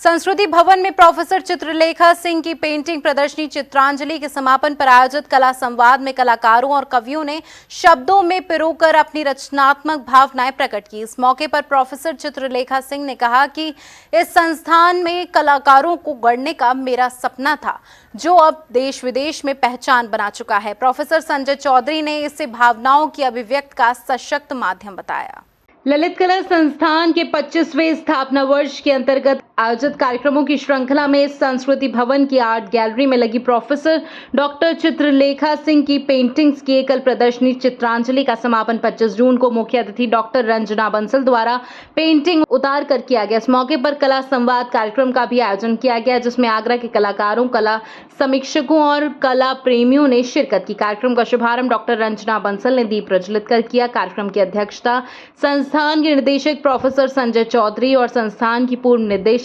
संस्कृति भवन में प्रोफेसर चित्रलेखा सिंह की पेंटिंग प्रदर्शनी चित्रांजलि के समापन पर आयोजित कला संवाद में कलाकारों और कवियों ने शब्दों में पिरोकर अपनी रचनात्मक भावनाएं प्रकट की। इस मौके पर प्रोफेसर चित्रलेखा सिंह ने कहा कि इस संस्थान में कलाकारों को गढ़ने का मेरा सपना था, जो अब देश विदेश में पहचान बना चुका है। प्रोफेसर संजय चौधरी ने इसे भावनाओं की अभिव्यक्ति का सशक्त माध्यम बताया। ललित कला संस्थान के 25वें स्थापना वर्ष के अंतर्गत आयोजित कार्यक्रमों की श्रृंखला में संस्कृति भवन की आर्ट गैलरी में लगी प्रोफेसर डॉक्टर चित्रलेखा सिंह की पेंटिंग्स की एकल प्रदर्शनी चित्रांजलि का समापन 25 जून को मुख्य अतिथि डॉक्टर रंजना बंसल द्वारा पेंटिंग उतार कर किया गया। इस मौके पर कला संवाद कार्यक्रम का भी आयोजन किया गया, जिसमें आगरा के कलाकारों, कला समीक्षकों और कला प्रेमियों ने शिरकत की। कार्यक्रम का शुभारंभ डॉक्टर रंजना बंसल ने दीप प्रज्वलित कर किया। कार्यक्रम की अध्यक्षता संस्थान के निदेशक प्रोफेसर संजय चौधरी और संस्थान की पूर्व निदेशक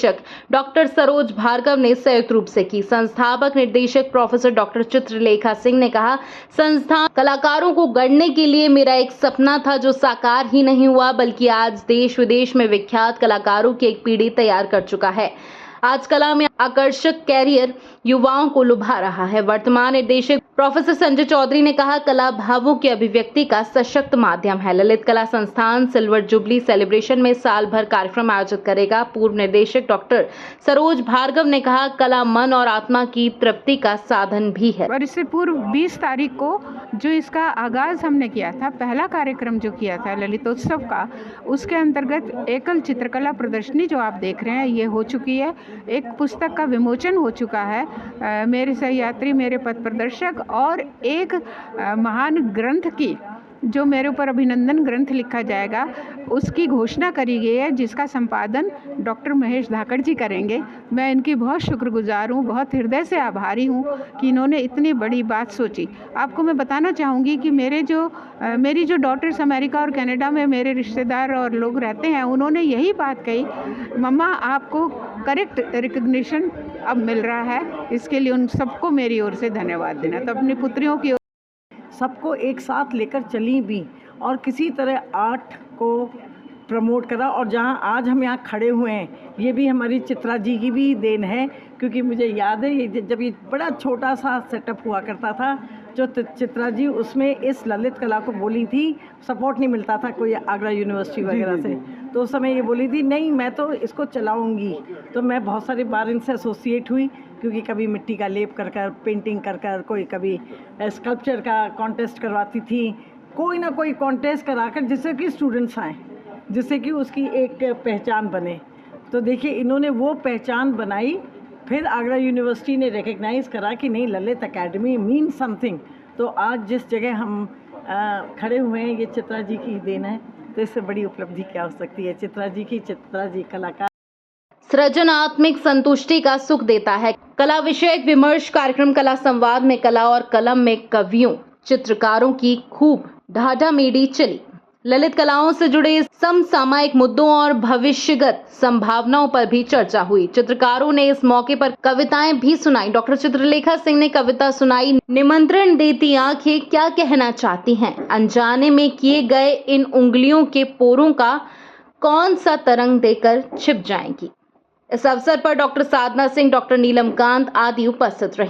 डॉक्टर सरोज भार्गव ने संयुक्त रूप से की। संस्थापक निदेशक प्रोफेसर डॉक्टर चित्रलेखा सिंह ने कहा, संस्थान कलाकारों को गढ़ने के लिए मेरा एक सपना था, जो साकार ही नहीं हुआ बल्कि आज देश विदेश में विख्यात कलाकारों की एक पीढ़ी तैयार कर चुका है। आज कला में आकर्षक कैरियर युवाओं को लुभा रहा है। वर्तमान निदेशक प्रोफेसर संजय चौधरी ने कहा, कला भावों की अभिव्यक्ति का सशक्त माध्यम है। ललित कला संस्थान सिल्वर जुबली सेलिब्रेशन में साल भर कार्यक्रम आयोजित करेगा। पूर्व निदेशक डॉक्टर सरोज भार्गव ने कहा, कला मन और आत्मा की तृप्ति का साधन भी है। और इससे पूर्व 20 तारीख को जो इसका आगाज हमने किया था, पहला कार्यक्रम जो किया था ललितोत्सव का, उसके अंतर्गत एकल चित्रकला प्रदर्शनी जो आप देख रहे हैं ये हो चुकी है। एक पुस्तक का विमोचन हो चुका है, मेरे सहयात्री, मेरे पथ प्रदर्शक, और एक महान ग्रंथ की, जो मेरे ऊपर अभिनंदन ग्रंथ लिखा जाएगा, उसकी घोषणा करी गई है, जिसका संपादन डॉक्टर महेश धाकड़ जी करेंगे। मैं इनकी बहुत शुक्रगुजार हूँ, बहुत हृदय से आभारी हूँ कि इन्होंने इतनी बड़ी बात सोची। आपको मैं बताना चाहूँगी कि मेरी जो डॉटर्स अमेरिका और कनाडा में मेरे रिश्तेदार और लोग रहते हैं, उन्होंने यही बात कही, मम्मा आपको करेक्ट रिकग्निशन अब मिल रहा है, इसके लिए उन सबको मेरी ओर से धन्यवाद देना। तो अपनी पुत्रियों की सबको एक साथ लेकर चली भी और किसी तरह आर्ट को प्रमोट करा। और जहाँ आज हम यहाँ खड़े हुए हैं, ये भी हमारी चित्रा जी की भी देन है, क्योंकि मुझे याद है ये जब ये बड़ा छोटा सा सेटअप हुआ करता था, जो चित्रा जी उसमें इस ललित कला को बोली थी, सपोर्ट नहीं मिलता था कोई आगरा यूनिवर्सिटी वगैरह से, तो उस समय ये बोली थी नहीं मैं तो इसको चलाऊंगी। तो मैं बहुत सारी बार इनसे एसोसिएट हुई, क्योंकि कभी मिट्टी का लेप कर कर, पेंटिंग कर कर, कोई कभी स्कल्पचर का कॉन्टेस्ट करवाती थी, कोई ना कोई कॉन्टेस्ट कराकर, जिससे कि स्टूडेंट्स आएँ, जिससे कि उसकी एक पहचान बने। तो देखिए इन्होंने वो पहचान बनाई, फिर आगरा यूनिवर्सिटी ने रिकग्नाइज़ करा कि नहीं, ललित एकेडमी मीन समथिंग। तो आज जिस जगह हम खड़े हुए हैं, ये चित्रा जी की देन है। तो इससे बड़ी उपलब्धि क्या हो सकती है। चित्रा जी कलाकार सृजनात्मक संतुष्टि का सुख देता है। कला विषयक विमर्श कार्यक्रम कला संवाद में कला और कलम में कवियों, चित्रकारों की खूब ढाढामेढ़ी चली। ललित कलाओं से जुड़े समसामयिक मुद्दों और भविष्यगत संभावनाओं पर भी चर्चा हुई। चित्रकारों ने इस मौके पर कविताएं भी सुनाई। डॉक्टर चित्रलेखा सिंह ने कविता सुनाई, निमंत्रण देती आंखें क्या कहना चाहती हैं, अनजाने में किए गए इन उंगलियों के पोरों का कौन सा तरंग देकर छिप जाएंगी। इस अवसर पर डॉक्टर साधना सिंह, डॉक्टर नीलम कांत आदि उपस्थित रहीं।